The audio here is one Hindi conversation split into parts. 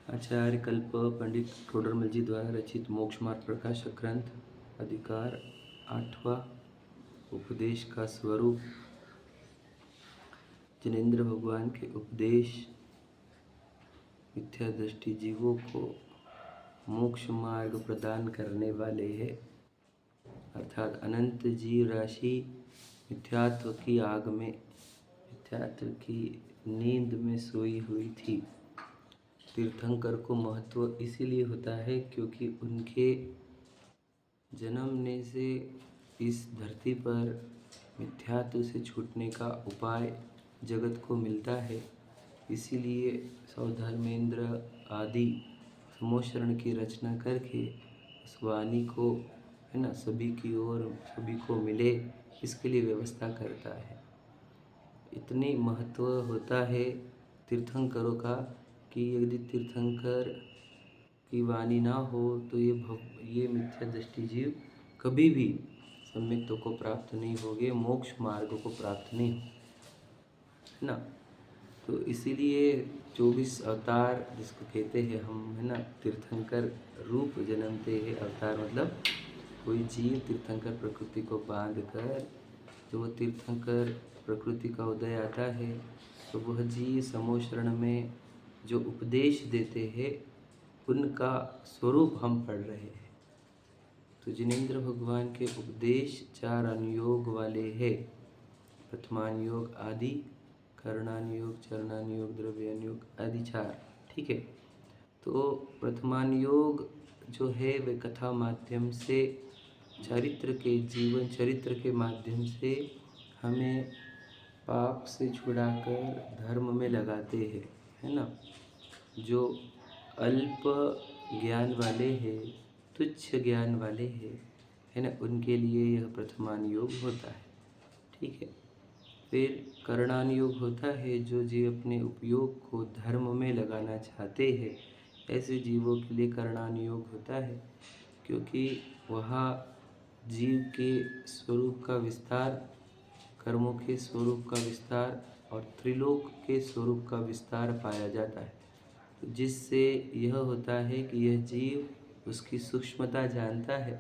आचार्य कल्प पंडित टोडरमल जी द्वारा रचित मोक्ष मार्ग प्रकाशक ग्रंथ अधिकार 8वां उपदेश का स्वरूप। जिनेंद्र भगवान के उपदेश मिथ्या दृष्टि जीवों को मोक्ष मार्ग प्रदान करने वाले हैं, अर्थात अनंत जीव राशि मिथ्यात्व की आग में, मिथ्यात्व की नींद में सोई हुई थी। तीर्थंकर को महत्व इसीलिए होता है क्योंकि उनके जन्मने से इस धरती पर मिथ्यात्व से छूटने का उपाय जगत को मिलता है। इसीलिए सौधर्मेंद्र आदि समोशरण की रचना करके उस वाणी को सभी की ओर सभी को मिले, इसके लिए व्यवस्था करता है। इतनी महत्व होता है तीर्थंकरों का कि यदि तीर्थंकर की वाणी ना हो तो ये मिथ्या दृष्टि जीव कभी भी सम्यक्त्व को प्राप्त नहीं होंगे, मोक्ष मार्ग को प्राप्त नहीं हो, है ना। तो इसीलिए 24 अवतार जिसको कहते हैं हम, है ना, तीर्थंकर रूप जन्मते हैं। अवतार मतलब कोई जीव तीर्थंकर प्रकृति को बांध कर, जो वो तीर्थंकर प्रकृति का उदय आता है तो वह जीव समोशरण में जो उपदेश देते हैं उनका स्वरूप हम पढ़ रहे हैं। तो जिनेंद्र भगवान के उपदेश 4 अनुयोग वाले हैं। प्रथमानुयोग आदि, करणानुयोग, चरणानुयोग, द्रव्यानुयोग आदि 4। ठीक है। तो प्रथमानुयोग जो है वे कथा माध्यम से चरित्र के जीवन चरित्र के माध्यम से हमें पाप से छुड़ाकर धर्म में लगाते हैं, है ना। जो अल्प ज्ञान वाले हैं, तुच्छ ज्ञान वाले हैं, है ना, उनके लिए यह प्रथमानुयोग होता है। ठीक है। फिर करणानुयोग होता है जो जीव अपने उपयोग को धर्म में लगाना चाहते हैं, ऐसे जीवों के लिए करणानुयोग होता है, क्योंकि वहाँ जीव के स्वरूप का विस्तार, कर्मों के स्वरूप का विस्तार और त्रिलोक के स्वरूप का विस्तार पाया जाता है। तो जिससे यह होता है कि यह जीव उसकी सूक्ष्मता जानता है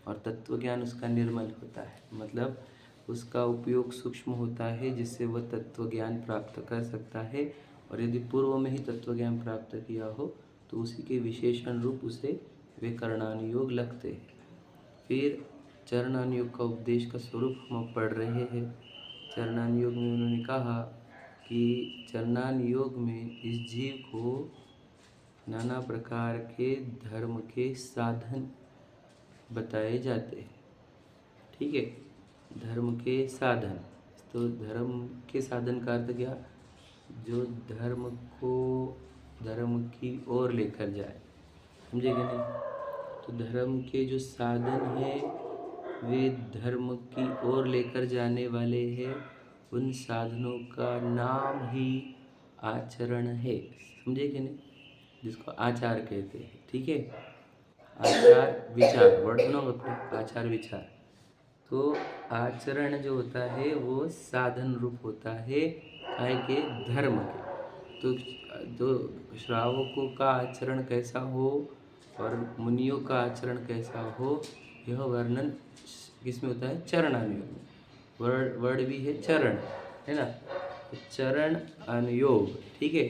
और तत्वज्ञान उसका निर्मल होता है, मतलब उसका उपयोग सूक्ष्म होता है जिससे वह तत्वज्ञान प्राप्त कर सकता है। और यदि पूर्व में ही तत्वज्ञान प्राप्त किया हो तो उसी के विशेषण रूप उसे वे करणानुयोग लगते हैं। फिर चरणानुयोग का उपदेश का स्वरूप हम पढ़ रहे हैं। चरणानुयोग में उन्होंने कहा कि चरणानुयोग में इस जीव को नाना प्रकार के धर्म के साधन बताए जाते हैं। ठीक है। धर्म के साधन, तो धर्म के साधन का अर्थ क्या, जो धर्म को धर्म की ओर लेकर जाए, समझे कि नहीं। तो धर्म के जो साधन हैं वे धर्म की ओर लेकर जाने वाले हैं। उन साधनों का नाम ही आचरण है, समझे कि नहीं, जिसको आचार कहते हैं। ठीक है। आचार विचार, वर्ड सुनोगे अपने, आचार विचार। तो आचरण जो होता है वो साधन रूप होता है काय के, धर्म के। तो श्रावकों का आचरण कैसा हो और मुनियों का आचरण कैसा हो, यह वर्णन किसमें होता है, चरणानुयोग में। वर्ड भी है चरण, है ना। तो चरण अनुयोग, ठीक है।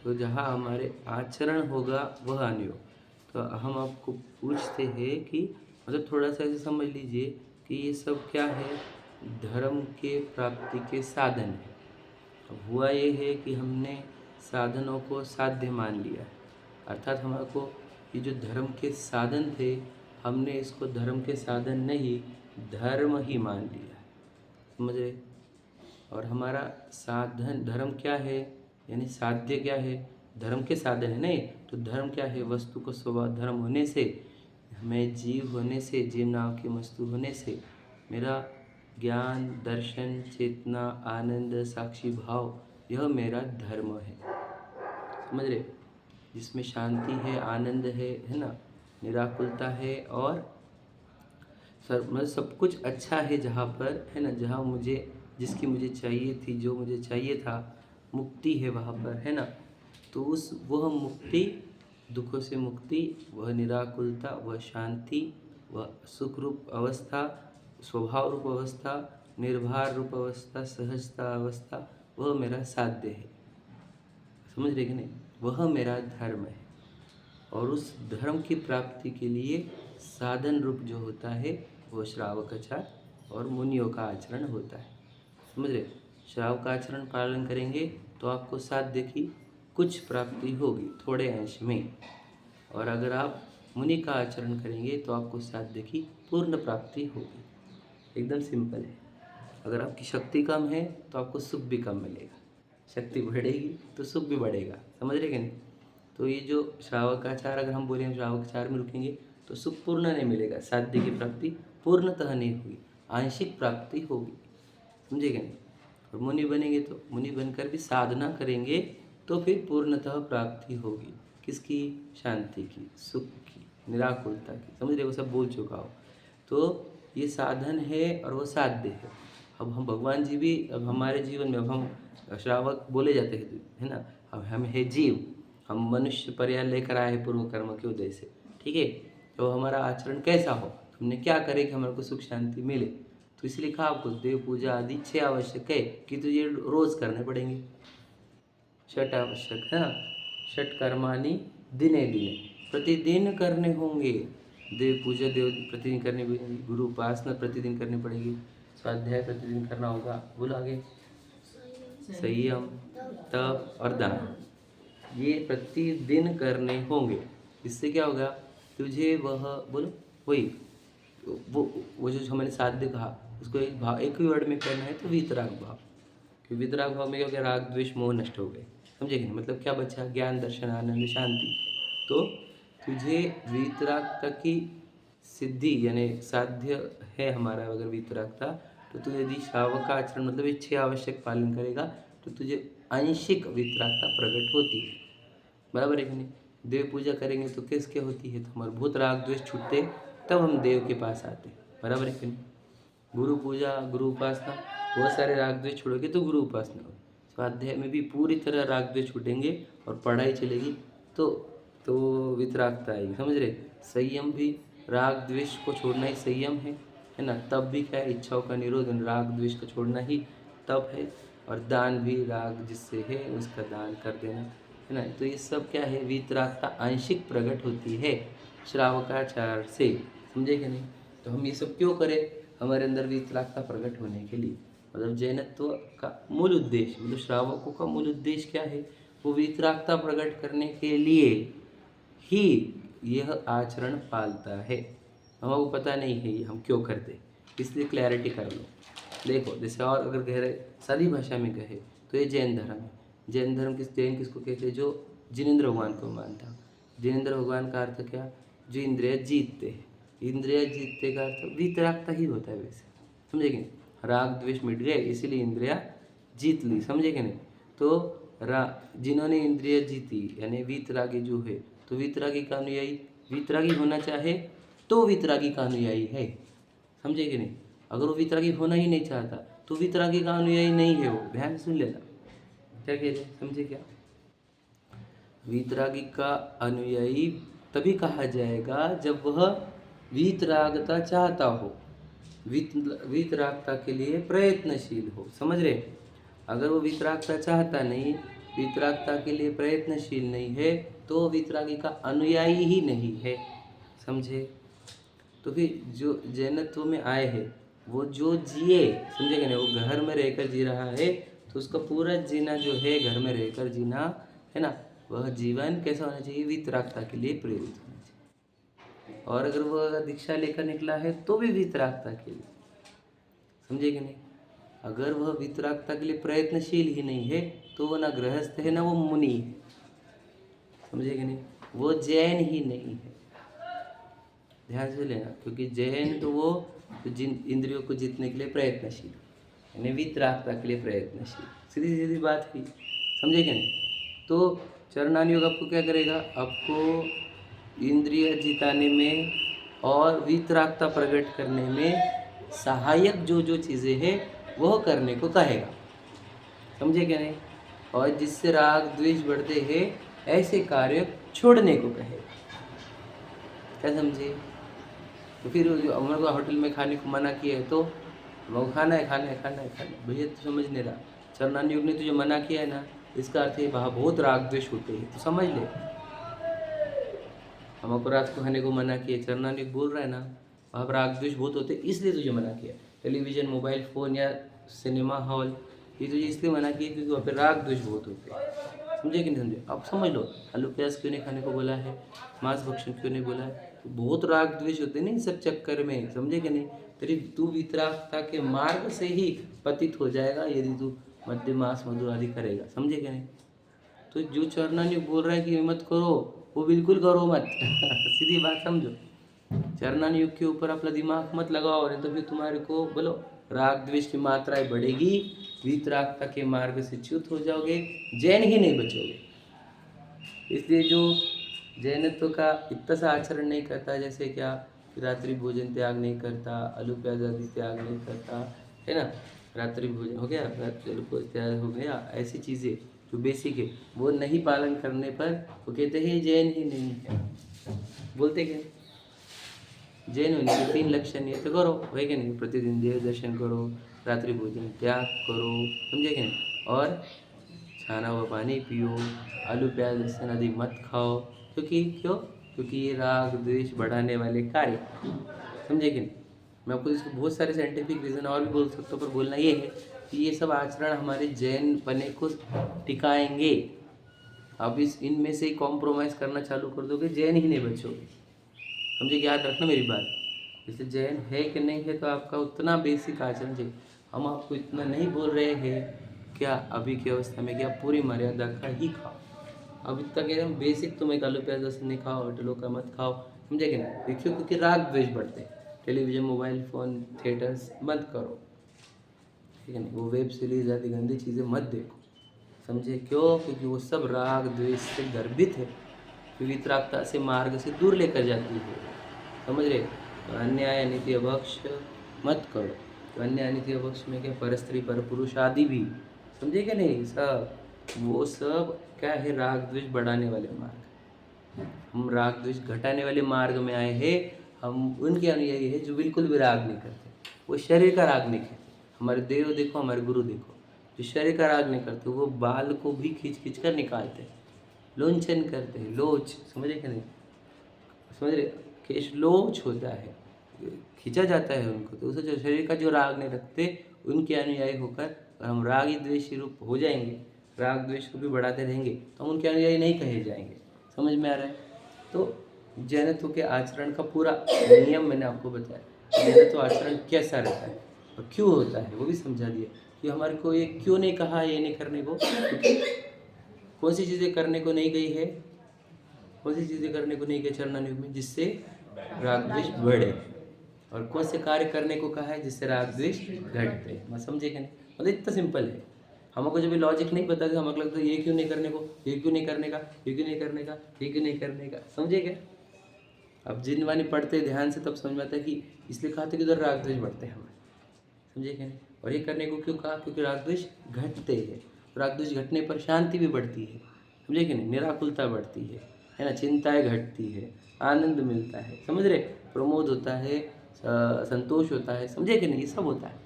तो जहाँ हमारे आचरण होगा वह अनुयोग। तो हम आपको पूछते हैं कि मतलब थोड़ा सा ऐसे समझ लीजिए कि ये सब क्या है, धर्म के प्राप्ति के साधन है। अब हुआ ये है कि हमने साधनों को साध्य मान लिया, अर्थात हमारे को ये जो धर्म के साधन थे हमने इसको धर्म के साधन नहीं धर्म ही मान लिया, समझ रहे। और हमारा साधन धर्म क्या है, यानी साध्य क्या है, धर्म के साधन है नहीं। तो धर्म क्या है, वस्तु को स्वभाव धर्म होने से, मैं जीव होने से, जीव नाम की वस्तु होने से मेरा ज्ञान, दर्शन, चेतना, आनंद, साक्षी भाव, यह मेरा धर्म है, समझ रहे। जिसमें शांति है, आनंद है ना, निराकुलता है और मतलब सब कुछ अच्छा है जहाँ पर, है ना, जहाँ मुझे जिसकी मुझे चाहिए थी, जो मुझे चाहिए था, मुक्ति है वहाँ पर, है ना। तो उस वह मुक्ति दुखों से मुक्ति, वह निराकुलता, वह शांति, वह सुख रूप अवस्था, स्वभाव रूप अवस्था, निर्भर रूप अवस्था, सहजता अवस्था, वह मेरा साध्य है। समझ रहे कि नहीं? वह मेरा धर्म है। और उस धर्म की प्राप्ति के लिए साधन रूप जो होता है वो श्रावकाचार और मुनियों का आचरण होता है। समझ रहे? श्रावक का आचरण पालन करेंगे तो आपको साध्य की कुछ प्राप्ति होगी थोड़े अंश में, और अगर आप मुनि का आचरण करेंगे तो आपको साध्य की पूर्ण प्राप्ति होगी। एकदम सिंपल है। अगर आपकी शक्ति कम है तो आपको सुख भी कम मिलेगा, शक्ति बढ़ेगी तो सुख भी बढ़ेगा। समझ रहे कि नहीं? तो ये जो श्रावकाचार, अगर हम बोले हम श्रावकाचार में रुकेंगे तो सुख पूर्ण नहीं मिलेगा, साध्य की प्राप्ति पूर्णतः नहीं होगी, आंशिक प्राप्ति होगी। समझे क्या नहीं? और मुनि बनेंगे तो मुनि बनकर भी साधना करेंगे तो फिर पूर्णतः प्राप्ति होगी। किसकी? शांति की, सुख की, निराकुलता की। समझ रहे? वो सब बोल चुका हो। तो ये साधन है और वो साध्य है। अब हम भगवान जी भी अब हमारे जीवन में, अब हम श्रावक बोले जाते हैं, है ना? अब हम है जीव, हम मनुष्य पर्याय लेकर आए पूर्व कर्म के उदय से, ठीक है? तो हमारा आचरण कैसा हो, हमने क्या करे कि हमारे को सुख शांति मिले। तो इसलिए कहा आपको देव पूजा आदि 6 आवश्यक है कि तुझे रोज करने पड़ेंगे। 6 आवश्यक है ना? 6 कर्माणि दिने दिने, प्रतिदिन करने होंगे। देव पूजा देव प्रतिदिन करनी पड़ेगी, गुरु उपासना प्रतिदिन करनी पड़ेगी, स्वाध्याय प्रतिदिन करना होगा। बोलो आगे। संयम, तप और दान, ये प्रतिदिन करने होंगे। इससे क्या होगा? तुझे वह बोलो वही वो जो मैंने साध्य कहा उसको एक भाव, एक ही वर्ड में कहना है तो वीतराग भाव। क्योंकि वीतराग भाव में क्या हो गया? राग द्वेष मोह नष्ट हो गए। समझे कि नहीं? मतलब क्या बचा? ज्ञान दर्शन आनंद शांति। तो तुझे वीतरागता की सिद्धि यानी साध्य है हमारा, अगर वीतरागता, तो तू यदि श्रावक का आचरण मतलब ये 6 आवश्यक पालन करेगा तो तुझे आंशिक वीतरागता प्रकट होती है। बराबर है कि नहीं? देव पूजा करेंगे तो किसके होती है? तो हमारे भूत राग द्वेष छूटते, तब हम देव के पास आते। बराबर है कि नहीं? गुरु पूजा, गुरु उपासना, बहुत सारे राग द्वेष छोड़ोगे तो गुरु उपासना हो। स्वाध्याय में भी पूरी तरह राग द्वेष छूटेंगे और पढ़ाई चलेगी तो वितरागता आएगी। समझ रहे? संयम भी राग द्वेष को छोड़ना ही संयम है ना? तब भी क्या है? इच्छाओं का निरोध, राग द्वेष को छोड़ना ही तब है। और दान भी राग जिससे है उसका दान कर देना, है ना? तो ये सब क्या है? वीतरागता आंशिक प्रकट होती है श्रावकाचार से। समझे कि नहीं? तो हम ये सब क्यों करें? हमारे अंदर वीतरागता प्रकट होने के लिए। मतलब जैनत्व का मूल उद्देश्य, मतलब श्रावकों का मूल उद्देश्य क्या है? वो वीतरागता प्रकट करने के लिए ही यह आचरण पालता है। हमको पता नहीं है ये हम क्यों करते, इसलिए क्लैरिटी कर लो। देखो, जैसे और अगर गहरे सादी भाषा में कहे तो ये जैन धर्म है। जैन धर्म जैन किसको कहते हैं? जो जिनेंद्र भगवान को मानता। जिनेंद्र भगवान का अर्थ क्या? जो इंद्रिय जीतते हैं। इंद्रिय जीतते का अर्थ वीतरागता ही होता है वैसे। समझे कि नहीं? राग द्वेष मिट गए इसीलिए इंद्रिया जीत ली। समझे कि नहीं? तो जिन्होंने इंद्रिय जीती यानी वीतरागी जो है, तो वीतरागी का अनुयायी वीतरागी होना चाहे तो वीतरागी का अनुयायी है। समझे कि नहीं? अगर वो वीतरागी होना ही नहीं चाहता तो वीतरागी का अनुयायी नहीं है वो। ध्यान सुन लेना क्या कह रहे, समझे क्या? वीतरागी का अनुयायी तभी कहा जाएगा जब वह वीतरागता चाहता हो, वीतरागता के लिए प्रयत्नशील हो। समझ रहे? अगर वो वीतरागता चाहता नहीं, वीतरागता के लिए प्रयत्नशील नहीं है, तो वीतरागी का अनुयायी ही नहीं है। समझे? तो फिर जो जैनत्व में आए हैं वो जो जिए, समझे कि नहीं? वो घर में रहकर जी रहा है तो उसका पूरा जीना जो है, घर में रहकर जीना है ना, वह जीवन कैसा होना चाहिए? वीतरागता के लिए प्रेरित होना चाहिए। और अगर वह दीक्षा लेकर निकला है तो भी वीतरागता के लिए। समझे कि नहीं? अगर वह वीतरागता के लिए प्रयत्नशील ही नहीं है तो वह ना गृहस्थ है ना वो मुनि है। समझे कि नहीं? वो जैन ही नहीं है। ध्यान से लेना, क्योंकि जैन तो वो जिन इंद्रियों को जीतने के लिए प्रयत्नशील, यानी वीतरागता के लिए प्रयत्नशील। सीधी सीधी बात ही। समझे कि नहीं? तो चरणान योग आपको क्या करेगा? आपको इंद्रिय जिताने में और वीतरागता प्रकट करने में सहायक जो जो चीज़ें हैं वह करने को कहेगा। समझे क्या नहीं? और जिससे राग द्वेष बढ़ते हैं ऐसे कार्य छोड़ने को कहे। क्या समझे? तो फिर जो हमारे को होटल में खाने को मना किया है तो वो खाना है खाना है खाना है खाना है, भैया तो समझ नहीं रहा। चरणान योग ने तुझे मना किया है ना, इसका अर्थ है वहाँ बहुत राग द्वेष होते हैं, तो समझ ले। हमको रात को खाने को मना किया, चरणान योग बोल रहा है ना वहाँ पर राग द्वेष बहुत होते हैं, इसलिए तुझे मना किया। टेलीविज़न, मोबाइल फ़ोन या सिनेमा हॉल ये तुझे इसलिए मना किया क्योंकि वहाँ पर राग द्वेष बहुत होते हैं। समझे कि नहीं समझे? अब समझ लो, आलू प्याज क्यों नहीं खाने को बोला है, मांस भक्षण क्यों नहीं बोला है, तो बहुत राग द्वेष होते हैं नहीं सब चक्कर में। समझे कि नहीं? तेरी तू वितरागता के मार्ग से ही पतित हो जाएगा यदि तू मध्य मांस मधुर आदि करेगा। समझे कि नहीं? तो जो चरणानी बोल रहा है कि मत करो, वो बिल्कुल करो मत। सीधी बात समझो। चरणान युग के ऊपर अपना दिमाग मत लगाओ, नहीं तो फिर तुम्हारे को बोलो राग द्वेष की मात्राएं बढ़ेगी, वीतरागता के मार्ग से च्युत हो जाओगे, जैन ही नहीं बचोगे। इसलिए जो जैनत्व का इतना सा आचरण नहीं करता, जैसे क्या रात्रि भोजन त्याग नहीं करता, आलू प्याज आदि त्याग नहीं करता, है ना, रात्रि भोजन हो गया, रात्रि आलू प्याज त्याग हो गया, ऐसी चीज़ें जो बेसिक है वो नहीं पालन करने पर वो कहते हैं जैन ही नहीं है। बोलते क्या? जैन होने के 3 लक्षण ये तो करो, है कि नहीं? प्रतिदिन देव दर्शन करो, रात्रि भोजन त्याग करो, समझे कि नहीं? और छाना हुआ पानी पियो, आलू प्याज लहसुन आदि मत खाओ, क्योंकि ये राग द्वेष बढ़ाने वाले कार्य। समझे कि नहीं? मैं आपको इसको बहुत सारे साइंटिफिक रीज़न और भी बोल सकता हूँ, पर बोलना ये है कि ये सब आचरण हमारे जैन पने को टिकाएंगे। अब इनमें से कॉम्प्रोमाइज़ करना चालू कर दोगे, जैन ही नहीं बचोगे। समझे? याद रखना मेरी बात। जैसे जैन है कि नहीं है तो आपका उतना बेसिक आचरण चाहिए। हम आपको इतना नहीं बोल रहे हैं क्या अभी की अवस्था में क्या पूरी मर्यादा का ही खाओ। अब इतना कह रहे हैं बेसिक, तुम एक आलू प्याज लहसुन नहीं खाओ, होटलों का मत खाओ। समझे कि नहीं? देखियो, क्योंकि राग द्वेष बढ़ते हैं। टेलीविज़न, मोबाइल फ़ोन, थिएटर्स बंद करो, ठीक है नहीं? वो वेब सीरीज़ आदि गंदी चीज़ें मत देखो। समझे? क्यों? क्योंकि वो सब राग द्वेष से गर्भित है, वितरागता से मार्ग से दूर लेकर जाती है। समझ रहे? तो अन्याय अनिति अभक्ष मत करो। तो अन्याय अनिति अभक्ष में क्या, परस्त्री पर पुरुष आदि भी, समझे क्या नहीं? सब वो सब क्या है, राग द्वेष बढ़ाने वाले मार्ग। हम राग द्वेष घटाने वाले मार्ग में आए हैं। हम उनके अनुयायी है जो बिल्कुल भी राग नहीं करते, वो शरीर का राग नहीं करते। हमारे देव देखो, हमारे गुरु देखो, जो शरीर का राग नहीं करते वो बाल को भी खींच खींच कर निकालते हैं, लोंचन करते हैं, लोच। समझे क्या नहीं? समझ रहे? केश लोच होता है, खींचा जाता है उनको। तो उसे जो शरीर का जो राग नहीं रखते उनके अनुयायी होकर हम रागी द्वेषी रूप हो जाएंगे, राग द्वेष को भी बढ़ाते रहेंगे तो हम उनके अनुयायी नहीं कहे जाएंगे। समझ में आ रहा है? तो जैनत्व के आचरण का पूरा नियम मैंने आपको बताया। जैनत्व आचरण कैसा रहता है और क्यों होता है वो भी समझा दिया कि हमारे को ये क्यों नहीं कहा ये नहीं करने को, क्योंकि कौन सी चीज़ें करने को नहीं गई है, कौन सी चीज़ें करने को नहीं गए चरणान युग में जिससे राग द्वेष बढ़े, और कौन से कार्य करने को कहा है जिससे राग द्वेष घटते। मैं समझे कि नहीं? मतलब इतना सिंपल है। हमको जब ये लॉजिक नहीं पता तो हमको लगता है ये क्यों नहीं करने को, ये क्यों नहीं करने का, ये क्यों नहीं करने का, ये क्यों नहीं करने का। समझे क्या? अब जिन वाणी पढ़ते ध्यान से तब समझ में आता है कि इसलिए कहा था कि उधर राग द्वेष बढ़ते हैं हमारे। समझे क्या नहीं? और ये करने को क्यों कहा? क्योंकि राग द्वेष घटते हैं। राग द्वेष घटने पर शांति भी बढ़ती है। समझे कि नहीं? निराकुलता बढ़ती है ना, चिंताएं घटती है, आनंद मिलता है। समझ रहे? प्रमोद होता है, संतोष होता है। समझे कि नहीं? ये सब होता है।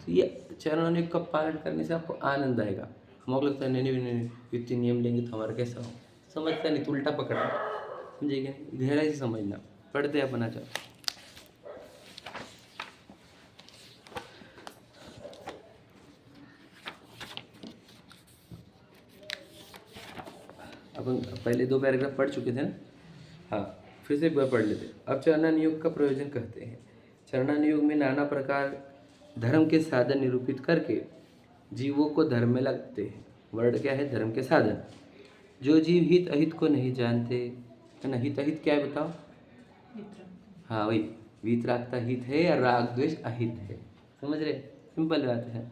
तो ये चरणों का पालन करने से आपको आनंद आएगा। हमको लगता है नहीं नहीं नहीं, इतने नियम लेंगे तो हमारा कैसा हो, समझता नहीं, तो उल्टा पकड़ना। समझे क्या? गहराई से समझना। पढ़ते अपना चाहो। अपन पहले 2 पैराग्राफ पढ़ चुके थे ना। हाँ, फिर से एक बार पढ़ लेते। अब चरणान योग का प्रयोजन कहते हैं। चरणान योग में नाना प्रकार धर्म के साधन निरूपित करके जीवों को धर्म में लगते हैं। वर्ड क्या है? धर्म के साधन। जो जीव हित अहित को नहीं जानते, है ना? हित अहित क्या है बताओ? हाँ वही, वीतरागता हित है या राग द्वेष अहित है। समझ रहे? सिंपल बात है।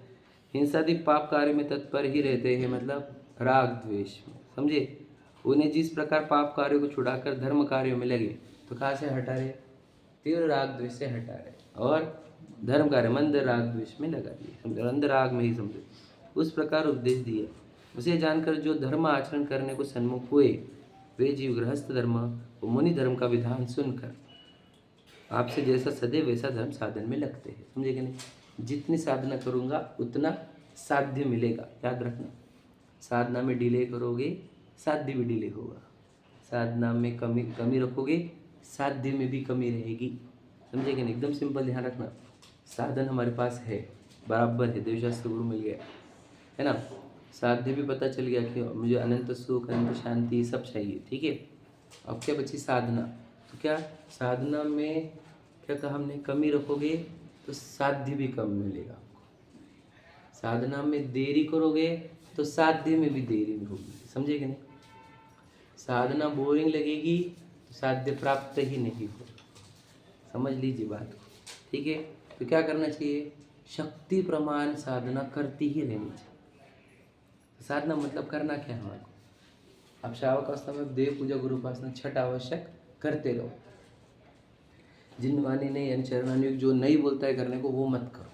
हिंसादि पाप कार्य में तत्पर ही रहते हैं, मतलब राग द्वेष में। समझे? उन्हें जिस प्रकार पाप कार्यों को छुड़ाकर धर्म कार्यों में लगे तो कहाँ से हटा रहे? तीव्र राग द्वेष से हटा रहे, और धर्म कार्य मंद राग द्वेष में लगा दिए। समझो? अंध राग में ही समझो। उस प्रकार उपदेश दिए उसे जानकर जो धर्म आचरण करने को सन्मुख हुए, वे जीव गृहस्थ धर्म व मुनि धर्म का विधान सुनकर आपसे जैसा सदैव वैसा धर्म साधन में लगते हैं। समझे कि नहीं? जितनी साधना करूँगा उतना साध्य मिलेगा, याद रखना। साधना में डिले करोगे, साध्य भी डिले होगा। साधना में कमी रखोगे, साध्य में भी कमी रहेगी। समझे कि नहीं? एकदम सिंपल, ध्यान रखना। साधन हमारे पास है, बराबर है, देवशास्त्र गुरु मिल गया है ना। साध्य भी पता चल गया कि मुझे अनंत सुख, अनंत शांति सब चाहिए, ठीक है। अब क्या बची? साधना। तो क्या साधना में क्या कहा हमने? कमी रखोगे तो साध्य भी कम मिलेगा। साधना में देरी करोगे तो साध्य में भी देरी होगी। समझे कि नहीं? साधना बोरिंग लगेगी तो साध्य प्राप्त ही नहीं हो। समझ लीजिए बात को, ठीक है। तो क्या करना चाहिए? शक्ति प्रमाण साधना करती ही रहनी चाहिए। साधना मतलब करना क्या है हमारे को? अब श्रावक अवस्था में देव पूजा, गुरु उपासना, छठ आवश्यक करते रहो। जिन वाणी ने यानी चरणानुयोग जो नहीं बोलता है करने को, वो मत करो।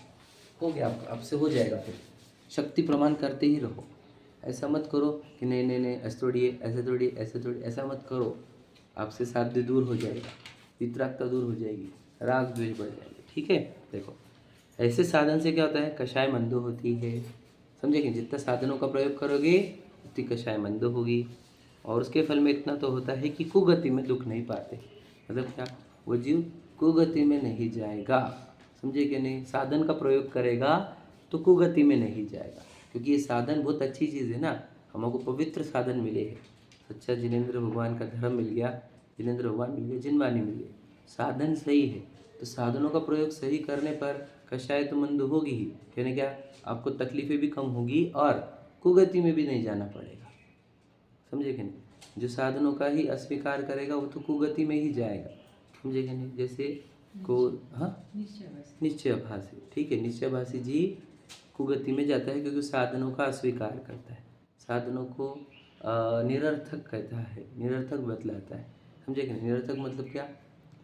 हो गया, अब से हो जाएगा। फिर शक्ति प्रमाण करते ही रहो। ऐसा मत करो कि नहीं नहीं नहीं ऐसे थोड़ी है, ऐसे थोड़ी, ऐसे थोड़ी, ऐसा मत करो। आपसे साध्य दूर हो जाएगा, वितरागता दूर हो जाएगी, राग द्वेष बढ़ जाएंगे, ठीक है। देखो, ऐसे साधन से क्या होता है? कषाय मंद होती है। समझे कि जितना साधनों का प्रयोग करोगे उतनी कषाय मंद होगी, और उसके फल में इतना तो होता है कि कुगति में दुख नहीं पाते। मतलब क्या? वो जीव कुगति में नहीं जाएगा। समझे कि नहीं? साधन का प्रयोग करेगा तो कुगति में नहीं जाएगा, क्योंकि ये साधन बहुत अच्छी चीज़ है ना। हमको पवित्र साधन मिले हैं। सच्चा जिनेंद्र भगवान का धर्म मिल गया, जिनेंद्र भगवान मिल गए, जिनवानी मिल गए। साधन सही है तो साधनों का प्रयोग सही करने पर कषाय तो मंद होगी ही, यानी क्या? आपको तकलीफें भी कम होगी और कुगति में भी नहीं जाना पड़ेगा। समझे कि नहीं? जो साधनों का ही अस्वीकार करेगा वो तो कुगति में ही जाएगा। समझे कि नहीं? जैसे को हाँ, निश्चयभाषी, ठीक है। निश्चयभाषी जी कुगति में जाता है क्योंकि साधनों का अस्वीकार करता है, साधनों को निरर्थक कहता है, निरर्थक बतलाता है। समझे कि नहीं? निरर्थक मतलब क्या?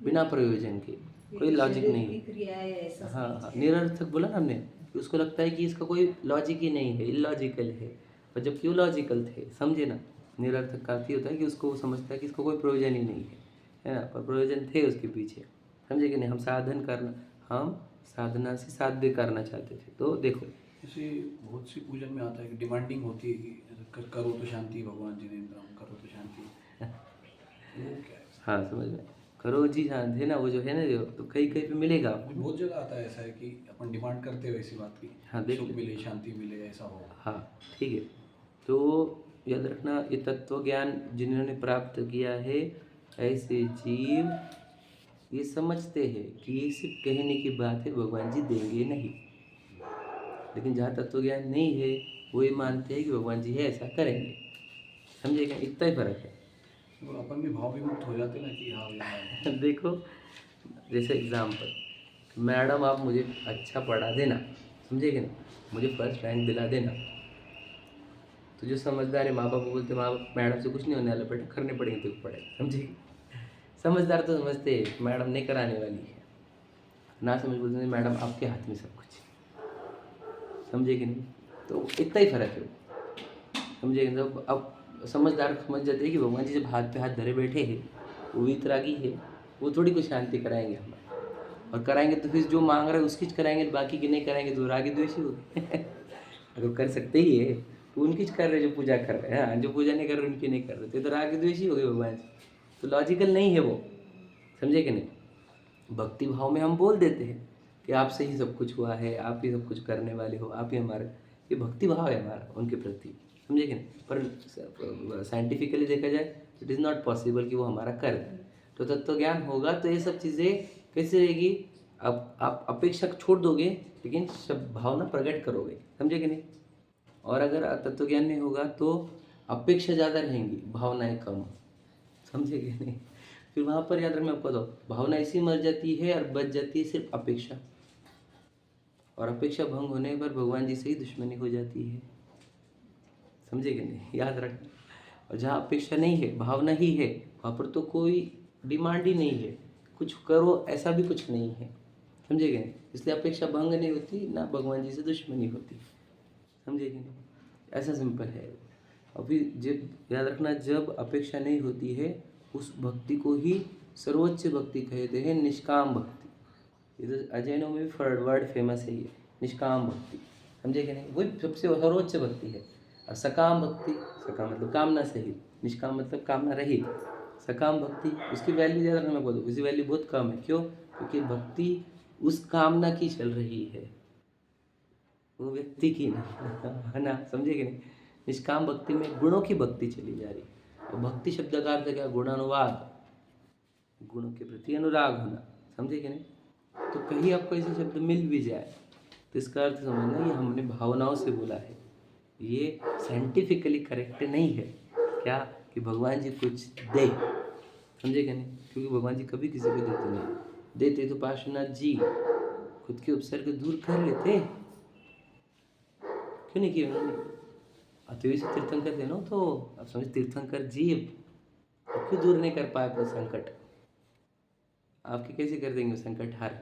बिना प्रयोजन के, कोई लॉजिक नहीं है। हाँ हाँ, निरर्थक बोला ना हमने कि उसको लगता है कि इसका कोई लॉजिक ही नहीं है, इलॉजिकल है। और जब क्यों लॉजिकल थे, समझे ना। निरर्थक का अर्थ होता है कि उसको वो समझता है कि इसका कोई प्रयोजन ही नहीं है ना, पर प्रयोजन थे उसके पीछे। समझे कि नहीं? हम साधना से साध्य करना चाहते थे। तो देखो, जैसे बहुत सी पूजन में आता है कि डिमांडिंग होती है कि करो तो शांति भगवान जिनेंद्र, करो तो शांति। वो क्या है? हाँ समझ में, करो जी शांत है ना, वो जो है ना, जो तो कहीं कहीं पे मिलेगा आपको। बहुत जगह आता है ऐसा है कि अपन डिमांड करते हैं वैसी बात की। हाँ, देख सुख ले। मिले, शांति मिले, ऐसा हो। हाँ ठीक है। तो याद रखना, ये तत्व ज्ञान जिन्होंने प्राप्त किया है, ऐसे जीव ये समझते हैं कि ये सिर्फ कहने की बात है, भगवान जी देंगे नहीं। लेकिन जहाँ तत्व ज्ञान नहीं है वो ये मानते हैं कि भगवान जी है, ऐसा करेंगे। समझेगा? इतना ही फर्क है। तो अपन भी भाव विमुक्त हो जाते ना कि हाँ यार। देखो, जैसे एग्जाम्पल, मैडम आप मुझे अच्छा पढ़ा देना, समझे कि नहीं, मुझे फर्स्ट रैंक दिला देना। तो जो समझदार है माँ बाप बोलते, माँ बाप मैडम से कुछ नहीं होने वाला बेटा, करने पड़ेंगे तो पढ़ाई। समझे? समझदार तो समझते हैं मैडम नहीं कराने वाली है, ना समझ बोलते हैं मैडम आपके हाथ में सब कुछ। समझे कि नहीं? तो इतना ही फर्क है। समझे? तो अब समझदार समझ जाते हैं कि भगवान जी जब हाथ पे हाथ धरे बैठे हैं, वो वितरागी है, वो थोड़ी कुछ शांति कराएंगे हमें। और कराएंगे तो फिर जो मांग रहे हैं उसकी कराएंगे, बाकी की नहीं कराएंगे तो रागी द्वेषी हो गए। अगर कर सकते ही है तो उनकी कर रहे, जो पूजा कर रहे हैं। हाँ, जो पूजा नहीं कर रहे उनकी नहीं कर रहे, तो रागी द्वेषी हो गए भगवान जी। तो लॉजिकल नहीं है वो। समझे कि नहीं? भक्ति भाव में हम बोल देते हैं कि आपसे ही सब कुछ हुआ है, आप ही सब कुछ करने वाले हो, आप ही हमारे, ये भक्ति भाव है हमारा उनके प्रति। समझे कि नहीं? पर साइंटिफिकली देखा जाए इट इज़ नॉट पॉसिबल कि वो हमारा कर दें। तो तत्व ज्ञान होगा तो ये सब चीज़ें कैसे रहेगी? अब आप अपेक्षा छोड़ दोगे लेकिन सब भावना प्रकट करोगे। समझे कि नहीं? और अगर तत्व ज्ञान नहीं होगा तो अपेक्षा ज़्यादा रहेंगी, भावनाएं कम। समझे कि नहीं? फिर वहाँ पर याद रखना, आपको तो भावना ऐसी मर जाती है और बच जाती है सिर्फ अपेक्षा। और अपेक्षा भंग होने पर भगवान जी से ही दुश्मनी हो जाती है। समझे कि नहीं? याद रखना। और जहाँ अपेक्षा नहीं है, भावना ही है, वहाँ पर तो कोई डिमांड ही नहीं है, कुछ करो ऐसा भी कुछ नहीं है। समझे कि नहीं? इसलिए अपेक्षा भंग नहीं होती, ना भगवान जी से दुश्मनी होती। समझे कि नहीं? ऐसा सिंपल है। अभी जब याद रखना, जब अपेक्षा नहीं होती है उस भक्ति को ही सर्वोच्च भक्ति कहते हैं, निष्काम भक्ति। ये तो अजैनों में भी वर्ड फेमस है ये, निष्काम भक्ति। समझे कि नहीं? वही सबसे सर्वोच्च भक्ति है। और सकाम भक्ति, सकाम मतलब कामना सहित, निष्काम मतलब कामना रहित। सकाम भक्ति, उसकी वैल्यू ज़्यादा रखना, मैं बोलूँ उसकी वैल्यू बहुत कम है। क्यों? क्योंकि भक्ति उस कामना की चल रही है, वो व्यक्ति की नहीं, है ना? समझे कि नहीं? निष्काम भक्ति में गुणों की भक्ति चली जा रही है। और भक्ति शब्द का अर्थ क्या? गुणानुवाद, गुणों के प्रति अनुराग होना। समझे कि नहीं? तो कहीं आपको ऐसे शब्द मिल भी जाए तो इसका अर्थ समझना, ये हमने भावनाओं से बोला है, ये साइंटिफिकली करेक्ट नहीं है। क्या? कि भगवान जी कुछ दे। समझे कि नहीं? क्योंकि भगवान जी कभी किसी को देते नहीं। देते तो पार्श्वनाथ जी खुद के उपसर्ग दूर कर लेते, क्यों नहीं किया उन्होंने? अतिवि से तीर्थंकर थे ना, तो अब समझ तीर्थंकर जी क्यों दूर नहीं कर पाए अपना संकट? आपके कैसे कर देंगे संकट हार?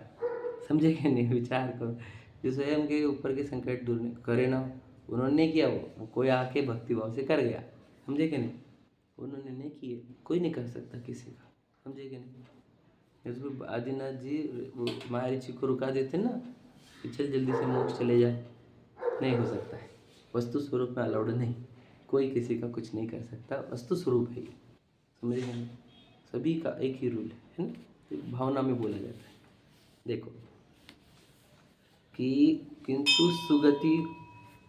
समझे कि नहीं? विचार करो, जो स्वयं के ऊपर के संकट दूर नहीं करे ना, उन्होंने किया, वो कोई आके भक्ति भाव से कर गया। समझे कि नहीं? उन्होंने नहीं किए, कोई नहीं कर सकता किसी का। समझे कि नहीं? जैसे आदिनाथ जी वो महाऋषि को रुका देते ना कि चल जल्दी से मोक्ष चले जाए, नहीं हो सकता है। वस्तु स्वरूप में अलाउड नहीं, कोई किसी का कुछ नहीं कर सकता, वस्तु स्वरूप है ये। समझे कि नहीं? सभी का एक ही रूल है ना, तो भावना में बोला जाता है। देखो कि किंतु सुगति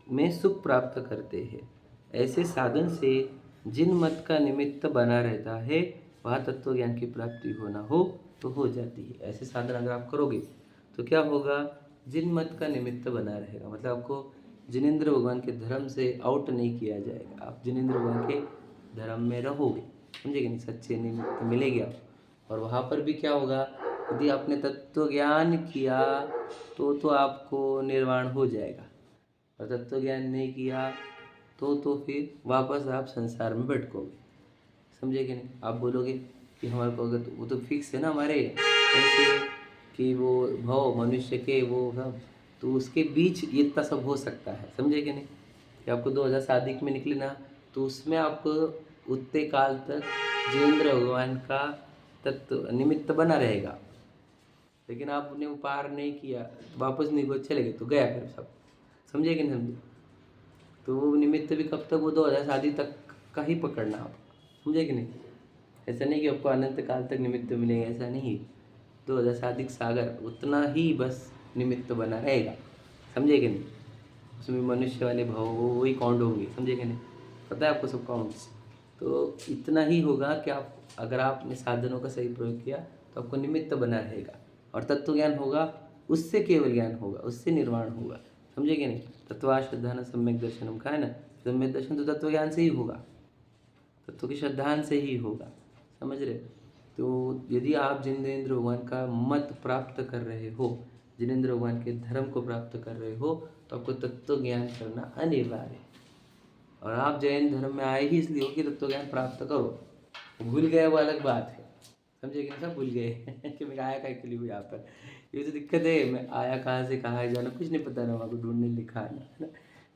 में सुख प्राप्त करते हैं, ऐसे साधन से जिन मत का निमित्त बना रहता है वह तत्व ज्ञान की प्राप्ति होना हो तो हो जाती है। ऐसे साधन अगर आप करोगे तो क्या होगा? जिन मत का निमित्त बना रहेगा, मतलब आपको जिनेंद्र भगवान के धर्म से आउट नहीं किया जाएगा, आप जिनेंद्र भगवान के धर्म में रहोगे। समझे कि नहीं? सच्चे निमित्त मिलेंगे आप। और वहाँ पर भी क्या होगा? यदि आपने तत्व ज्ञान किया तो आपको निर्वाण हो जाएगा, और तत्व ज्ञान नहीं किया तो फिर वापस आप संसार में भटकोगे। समझे कि नहीं? आप बोलोगे कि हमारे को अगर वो तो फिक्स है ना हमारे ऐसे कि वो भव मनुष्य के वो सब, तो उसके बीच ये इतना सब हो सकता है। समझे कि नहीं? कि आपको 2000 सादिक में निकले ना, तो उसमें आपको उतने काल तक जिनेंद्र भगवान का तत्व निमित्त बना रहेगा। लेकिन आपने वो पार नहीं किया, वापस निगोद चले गए तो गया फिर सब। समझे कि नहीं समझे? तो वो निमित्त भी कब तक? वो 2000 शादी तक का ही पकड़ना आप। समझे कि नहीं? ऐसा नहीं कि आपको अनंत काल तक निमित्त मिलेंगे, ऐसा नहीं। 2000 शादी सागर उतना ही बस निमित्त बना रहेगा। समझे कि नहीं? उसमें मनुष्य वाले भाव वो वही काउंट होंगे। समझे कि नहीं? पता है आपको सब काउंट्स। तो इतना ही होगा कि आप अगर आपने साधनों का सही प्रयोग किया तो आपको निमित्त बना रहेगा, और तत्व ज्ञान होगा, उससे केवल ज्ञान होगा, उससे निर्वाण होगा। समझे कि नहीं? तत्वा श्रद्धा सम्यक दर्शनम का है ना, सम्यक दर्शन तो तत्व ज्ञान से ही होगा, तत्व की श्रद्धान से ही होगा। समझ रहे? तो यदि आप जिनेंद्र भगवान का मत प्राप्त कर रहे हो, जिनेंद्र भगवान के धर्म को प्राप्त कर रहे हो, तो आपको तत्व ज्ञान करना अनिवार्य है। और आप जैन धर्म में आए ही इसलिए हो कि तत्व ज्ञान प्राप्त करो। भूल गए वो अलग बात है। समझे कि नहीं? सब भूल गए कि मैं आया कहीं के लिए हूँ यहाँ पर। ये तो दिक्कत है, मैं आया कहाँ से कहाँ है जाना कुछ नहीं पता ना, वहाँ को ढूंढने लिखा है ना,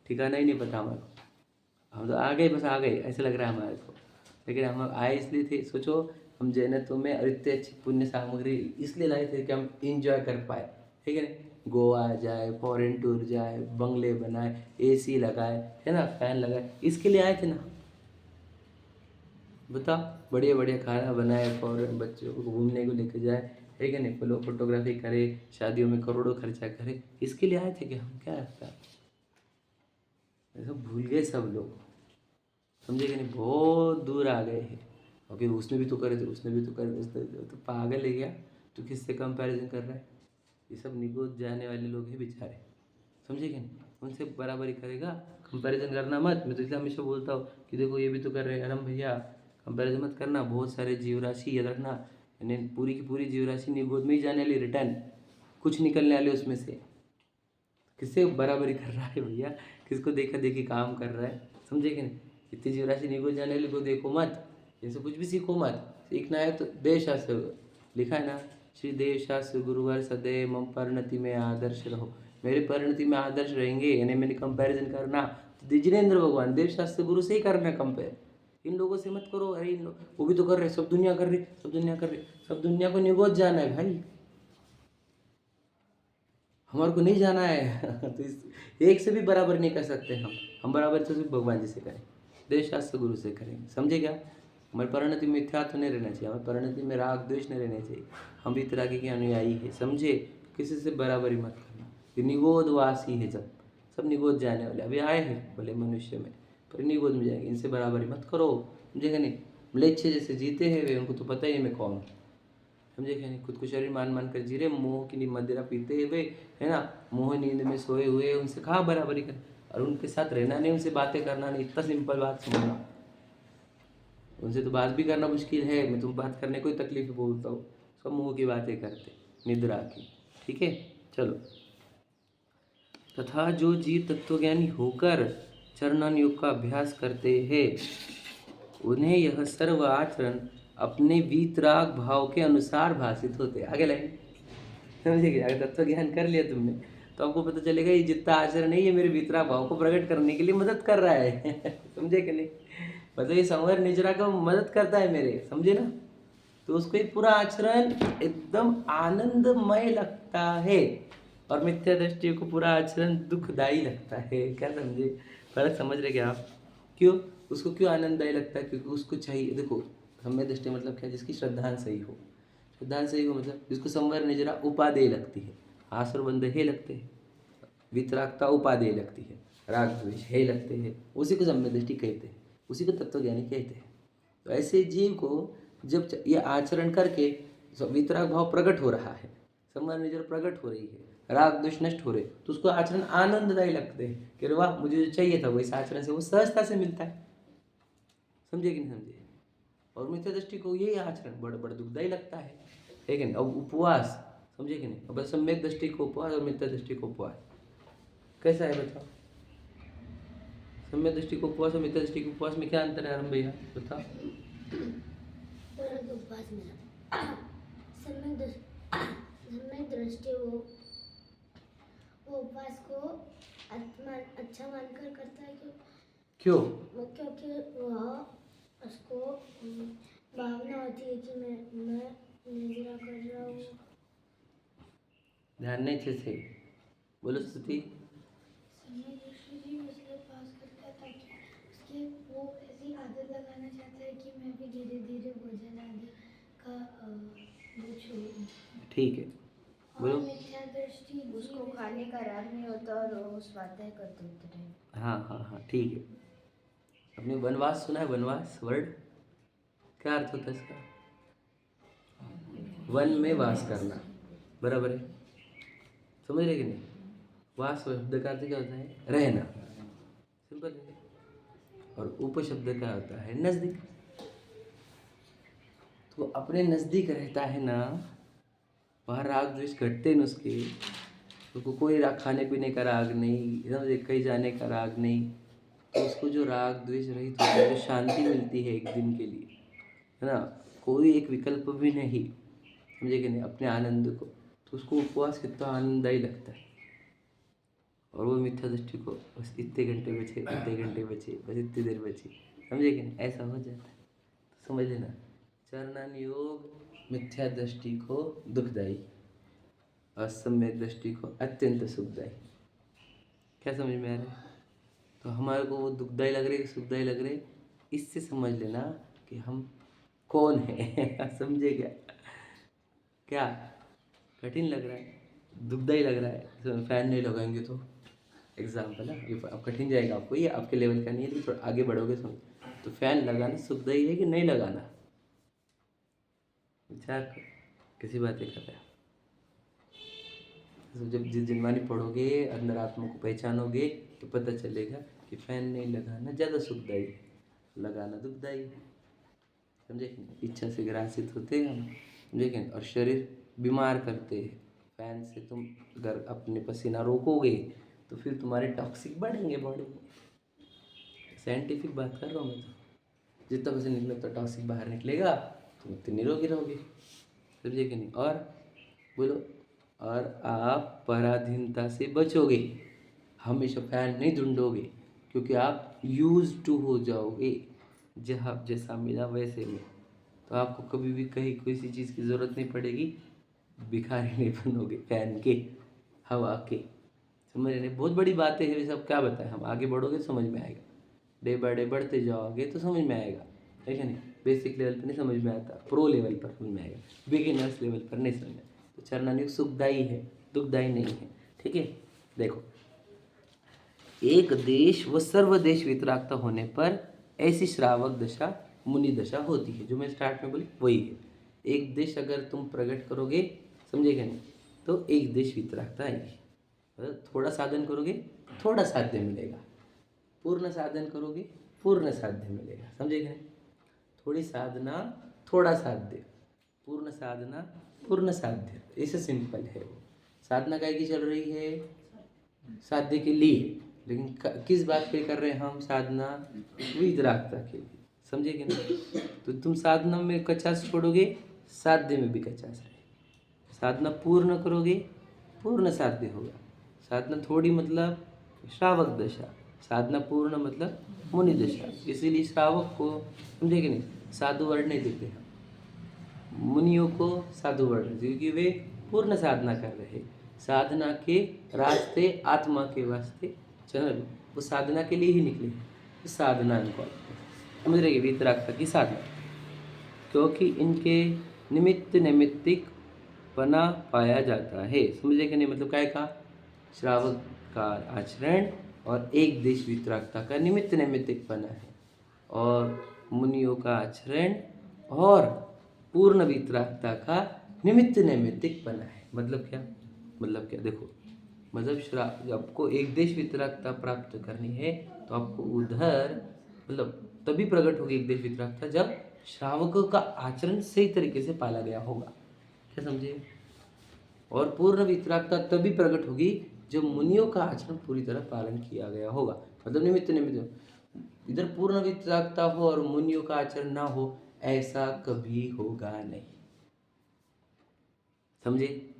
ठिकाना ही नहीं पता हमारे को। हम तो आ गए, बस आ गए ऐसे लग रहा है हमारे को। लेकिन हम आए इसलिए थे, सोचो हम जैनत्व में इतनी अच्छी पुण्य सामग्री इसलिए लाए थे कि हम इंजॉय कर पाए, ठीक है ना? गोवा जाए, फॉरेन टूर जाए, बंगले बनाए, एसी लगाए, है ना, फैन लगाए, इसके लिए आए थे ना। बताओ, बढ़िया बढ़िया खाना बनाए, फॉरेन बच्चों को घूमने को लेकर जाए, है कि नहीं? लोग फोटोग्राफी करे, शादियों में करोड़ों खर्चा करे, इसके लिए आए थे कि हम क्या लगता है? ऐसा भूल गए सब लोग। समझे कि नहीं? बहुत दूर आ गए हैं। ओके, उसने भी तो करे थे, उसने भी तो करे थे, तो पागल है क्या? तो किससे कंपैरिजन कर रहा है? ये सब निगोद जाने वाले लोग हैं बेचारे। समझे कि नहीं? उनसे बराबरी करेगा, कंपैरिजन करना मत। मैं तो इसलिए हमेशा बोलता हूँ कि देखो ये भी तो कर रहे हैं, अरे भैया कंपैरिजन मत करना। बहुत सारे जीव राशि याद रखना, यानी पूरी की पूरी जीव राशि निगोद में ही जाने वाली, रिटर्न कुछ निकलने वाले उसमें से। किससे बराबरी कर रहा है भैया? किसको देखा देखी काम कर रहा है? समझे कि नहीं? इतनी जीव राशि निगोद जाने वाले को देखो मत, इनसे कुछ भी सीखो मत। सीखना है तो देव शास्त्र लिखा है ना, श्री देव शास्त्र गुरुवर सदैव मम परिणति में आदर्श रहो। मेरे परिणति में आदर्श रहेंगे, यानी मैंने कंपैरिजन करना तो जिनेंद्र भगवान देव शास्त्र गुरु से ही करना कंपेयर। इन लोगों से मत करो, अरे इन लोग वो भी तो कर रहे, सब दुनिया कर रही, सब दुनिया कर रही, सब दुनिया को निगोद जाना है भाई, हमारे को नहीं जाना है। तो एक से भी बराबर नहीं कर सकते हम बराबर तो सिर्फ भगवान जी से करें, देव शास्त्र गुरु से करेंगे, समझे क्या। हमारी परिणति में मिथ्यात्व नहीं रहना चाहिए, हमारी परिणति में राग द्वेष नहीं रहना चाहिए, हम भी वितरागी के अनुयायी है, समझे। किसी से बराबरी मत करना, ये निगोद वासी है, जब सब निगोद जाने वाले, अभी आए हैं भले मनुष्य में पर निगोद में जाएंगे, इनसे बराबरी मत करो, समझेगा नहीं। म्लेच्छ जैसे जीते हैं वे, उनको तो पता ही है मैं कौन हूँ, समझे क्या नहीं। खुद को शरीर मान कर जी रहे, मोह की मदिरा पीते हुए, है ना, मोह नींद में सोए हुए, उनसे कहाँ बराबरी कर, और उनके साथ रहना नहीं, उनसे बातें करना नहीं, इतना सिंपल बात समझना। उनसे तो बात भी करना मुश्किल है, मैं तुम बात करने को ही तकलीफ बोलता हूँ, सब मोह की बातें करते, निद्रा की, ठीक है। चलो, तथा जो जीव तत्वज्ञानी होकर चरणान योग का अभ्यास करते हैं, उन्हें यह सर्व आचरण अपने वीतराग भाव के अनुसार भाषित होते। आगे लाइन समझिए, अगर तत्व ज्ञान कर लिया तुमने तो आपको पता चलेगा ये जितना आचरण है ये मेरे वीतराग भाव को प्रकट करने के लिए मदद कर रहा है। समझे कि नहीं, मतलब ये संवर निजरा का मदद करता है मेरे, समझे ना। तो उसको एक पूरा आचरण एकदम आनंदमय लगता है, और मिथ्या दृष्टि को पूरा आचरण दुखदायी लगता है। क्या समझे, फर्क समझ रहे क्या आप। क्यों उसको क्यों आनंददायी लगता है, क्योंकि उसको चाहिए, देखो सम्य दृष्टि मतलब क्या, जिसकी श्रद्धा सही हो, श्रद्धा सही हो मतलब जिसको संवर निजरा उपादेय लगती है, आसुर बंध हे लगते हैं, वितरागता उपादेय लगती है, राग द्वेष हे लगते हैं, उसी को सम्य दृष्टि कहते हैं, उसी को तत्वज्ञानी कहते हैं। तो ऐसे जीव को जब ये आचरण करके वितराग भाव प्रकट हो रहा है, संवर निजरा प्रकट हो रही है, राग द्वेष नष्ट हो रहे, तो उसको आचरण आनंददायी लगते हैं कि वाह मुझे जो चाहिए था वो इस आचरण से वो सहजता से मिलता है, समझे कि नहीं समझे। और मिथ्या दृष्टि को यही आचरण बड़ा बड़ा दुखदायी लगता है, लेकिन अब उपवास, समझे कि नहीं। अब सम्यक दृष्टि को उपवास और मिथ्या दृष्टि को उपवास कैसा है बताओ। सम्यक दृष्टि को उपवास और मिथ्या दृष्टि के उपवास में क्या अंतर है आरंभ भैया बताओ। उपवास में सम्यक दृष्टि वो उपवास को अच्छा मानकर करता है, क्यों, क्योंकि वह उसको भावना होती है कि मैं निद्रा कर रहा हूँ। ध्यान नहीं अच्छे से बोलो स्तुति। सम्यक दृष्टि जी उसके पास करता है ताकि उसकी वो ऐसी आदत लगाना चाहता है कि मैं भी धीरे धीरे भोजन आदि का वो छोड़ूं। ठीक है बोलो। मिथ्या दृष्टि उसको खाने का राग नहीं होता और वो स्वाध्याय करते होते हैं। हाँ हाँ हाँ ठीक है। आपने वनवास सुना है, वनवास वर्ड क्या अर्थ होता है इसका, वन में वास करना, बराबर है, समझ रहे कि नहीं। वास शब्द का अर्थ क्या होता है, रहना, सिंपल है। और उपशब्द का होता है नजदीक, तो अपने नजदीक रहता है ना, वहाँ राग द्वेष घटते न उसके, उसको कोई राग, खाने पीने का राग नहीं, समझे, कहीं जाने का राग नहीं, तो उसको जो राग द्वेष रहित होता है, जो शांति मिलती है एक दिन के लिए, है ना, कोई एक विकल्प भी नहीं, समझे कि नहीं, अपने आनंद को, तो उसको उपवास कितना आनंददायी लगता है। और वो मिथ्या दृष्टि को बस इतने घंटे बचे, इतने घंटे बचे, बस इतनी देर बची, समझे कि नहीं, ऐसा हो जाता है। तो समझ लेना, चरणान योग मिथ्या दृष्टि को दुखदायी और सम्यक दृष्टि को अत्यंत सुखदायी। क्या समझ में आ रहा है। तो हमारे को वो दुखदायी लग रही है, सुखदायी लग रहे, इससे समझ लेना कि हम कौन है। समझे क्या, क्या कठिन लग रहा है, दुखदायी लग रहा है, तो फैन नहीं लगाएंगे तो एग्जाम्पल है, ये अब कठिन जाएगा आपको, ये आपके लेवल का नहीं है, लेकिन थोड़ा आगे बढ़ोगे समझ। तो फैन लगाना सुखदायी है कि नहीं लगाना, विचार कर, किसी बातें कर रहे हैं। तो जब जिस जिनवानी पढ़ोगे, अंदर आत्मा को पहचानोगे, तो पता चलेगा कि फैन नहीं लगाना ज़्यादा सुखदायी है, लगाना दुखदायी है, समझे कि नहीं। इच्छा से ग्रासित होते हैं हम, समझे कि नहीं, और शरीर बीमार करते हैं। फैन से तुम अगर अपने पसीना रोकोगे तो फिर तुम्हारे टॉक्सिक बढ़ेंगे बॉडी में, साइंटिफिक बात कर रहा हूँ मैं। तो जितना पसीना निकले उतना टॉक्सिक बाहर निकलेगा, तुम इतने निरोगी रहोगे, समझे कि नहीं। और बोलो, और आप पराधीनता से बचोगे, हमेशा फैन नहीं ढूंढोगे, क्योंकि आप यूज टू हो जाओगे, जहाँ जैसा मिला वैसे में, तो आपको कभी भी कहीं किसी चीज़ की ज़रूरत नहीं पड़ेगी, भिखारी नहीं बनोगे पहन के हवा के। समझ रहे? बहुत बड़ी बातें हैं, ये सब क्या बताएं, हम आगे बढ़ोगे तो समझ में आएगा, डे बाय डे बढ़ते जाओगे तो समझ में आएगा, है क्या नहीं? बेसिक लेवल पर नहीं समझ में आता, प्रो लेवल पर समझ में आएगा, बिगिनर्स लेवल पर नहीं समझ में। तो चरणानुग सुखदायी है, दुखदायी नहीं है, ठीक है। देखो, एक देश व सर्वदेश वितरागता होने पर ऐसी श्रावक दशा मुनि दशा होती है, जो मैं स्टार्ट में बोली वही है। एक देश अगर तुम प्रकट करोगे, समझेगा नहीं, तो एक देश वितरागता आएगी। मतलब थोड़ा साधन करोगे थोड़ा साध्य मिलेगा, पूर्ण साधन करोगे पूर्ण साध्य मिलेगा, समझेगा नहीं? थोड़ी साधना थोड़ा साध्य, पूर्ण साधना पूर्ण साध्य, ऐसे सिंपल है वो। साधना काय की चल रही है? साध्य के लिए, लेकिन किस बात पे कर रहे हैं हम साधना? वितरागता के लिए, समझेगे ना? तो तुम साधना में कचास छोड़ोगे, साध्य में भी कचास रहेगा। साधना पूर्ण करोगे, पूर्ण साध्य होगा। साधना थोड़ी मतलब श्रावक दशा, साधना पूर्ण मतलब मुनि दशा। इसीलिए श्रावक को, समझेगे नहीं, साधु वर्ण नहीं देते हम, मुनियों को साधु वर्ण, क्योंकि वे पूर्ण साधना कर रहे, साधना के रास्ते आत्मा के वास्ते चल, वो साधना के लिए ही निकले, तो साधना इनको समझ रही है, वितरागता की साधना, क्योंकि इनके निमित्त नैमित्तिक पना पाया जाता है। समझे कि नहीं? मतलब क्या का श्रावक का आचरण और एक देश वितरागता का निमित्त नैमित्तिक पना है, और मुनियों का आचरण और पूर्ण वितरागता का निमित्त नैमित्तिक पना है। मतलब क्या? मतलब क्या? देखो, मतलब आपको एक देश वितरागता प्राप्त करनी है तो आपको उधर मतलब तभी प्रकट होगी एक देश वितरागता जब श्रावकों का आचरण सही तरीके से पाला गया होगा। क्या समझे? और पूर्ण वितरागता तभी प्रकट होगी जब मुनियों का आचरण पूरी तरह पालन किया गया होगा। मतलब निमित्त निमित्त, इधर पूर्ण वितरागता हो और मुनियों का आचरण ना हो, ऐसा कभी होगा नहीं। समझे?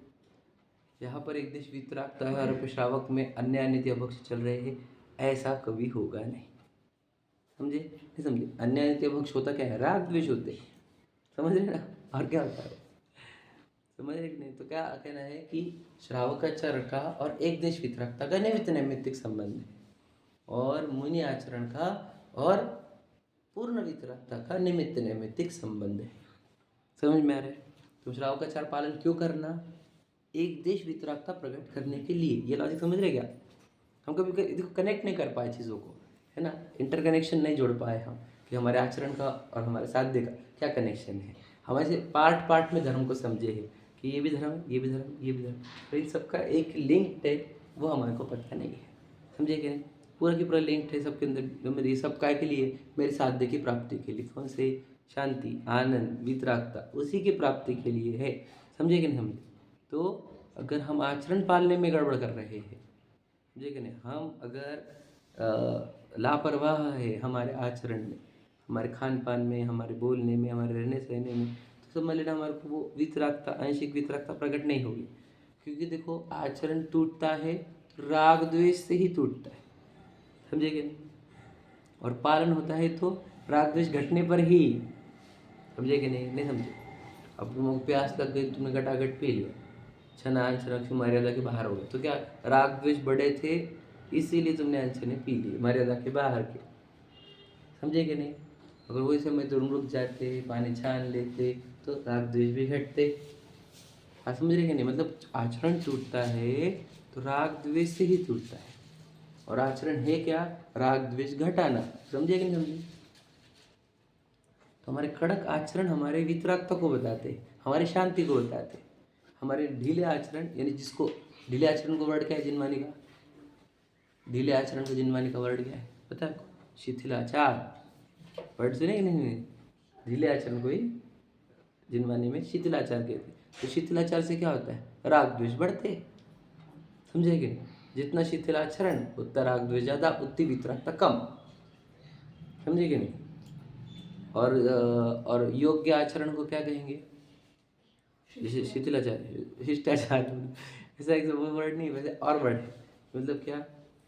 यहाँ पर एक देश वितरागता है और श्रावक में अन्य अन्य अभक्ष चल रहे हैं, ऐसा कभी होगा नहीं। समझे? नहीं समझे? अन्य अन्य अभक्ष होता क्या है? राग द्वेष होते हैं, समझ रहे ना? और क्या होता है, समझ रहे कि नहीं? तो क्या कहना है कि श्रावकाचरण का और एक देश वितरागता का निमित्त नैमित्तिक संबंध है, और मुनि आचरण का और पूर्ण वितरागता का निमित्त नैमित्तिक संबंध है। समझ में आ रहा है? तो श्रावकाचार पालन क्यों करना? एक देश वितरागता प्रकट करने के लिए। ये लॉजिक समझ रहे क्या? हम कभी देखो कनेक्ट नहीं कर पाए चीज़ों को, है ना? इंटरकनेक्शन नहीं जोड़ पाए हम कि हमारे आचरण का और हमारे साध्य का क्या कनेक्शन है। हमारे से पार्ट पार्ट में धर्म को समझे हैं कि ये भी धर्म, ये भी धर्म, ये भी धर्म, तो इन सबका एक लिंक है, वो हमारे को पता नहीं है। समझे कि नहीं? पूरा की पूरा लिंक है सबके अंदर। मेरे सब काय के लिए? मेरे साध्य की प्राप्ति के लिए। कौन से? शांति, आनंद, वितरागता, उसी की प्राप्ति के लिए है। समझे कि नहीं समझे? तो अगर हम आचरण पालने में गड़बड़ कर रहे हैं, समझे कि नहीं, हम अगर लापरवाह है हमारे आचरण में, हमारे खान पान में, हमारे बोलने में, हमारे रहने सहने में, तो समझ लेना हमारे को वो वितरागता, आंशिक वितरागता प्रकट नहीं होगी। क्योंकि देखो, आचरण टूटता है राग द्वेष से ही टूटता है, समझे कि नहीं? और पालन होता है तो राग द्वेष घटने पर ही, समझे कि नहीं? नहीं समझे? अब तुमको प्यास लग गई, तुमने घटाघट पी लिया, छना अंश मर्यादा के बाहर हो गए, तो क्या राग द्वेष बड़े थे इसीलिए तुमने अंश ने पी लिए मर्यादा के बाहर के, समझे कि नहीं? अगर वही समय तुम रुक जाते, पानी छान लेते, तो राग द्वेष भी घटते। हाँ, समझ रहे कि नहीं? मतलब आचरण टूटता है तो राग द्वेष से ही टूटता है, और आचरण है क्या? राग द्वेष घटाना। समझे कि नहीं समझे? तो हमारे कड़क आचरण हमारे वितरागता को बताते, हमारी शांति को बताते। हमारे ढीले आचरण, यानी जिसको ढीले आचरण को वर्ड क्या है जिनवानी का? ढीले आचरण को जिनवानी का वर्ड क्या है पता है आपको? शिथिलाचार। वर्ड सुने कि नहीं? ढीले आचरण को ही जिनवानी में शिथिलाचार कहते हैं। तो शिथिलाचार से क्या होता है? राग द्वेष बढ़ते, समझे कि नहीं? जितना शिथिलाचरण उतना राग द्वेष ज़्यादा, उतनी वितरागता कम, समझे कि नहीं? और योग्य आचरण को क्या कहेंगे? शिथिलाचार, शिष्टाचार, ऐसा एक वर्ड नहीं, वैसे और वर्ड है। मतलब क्या?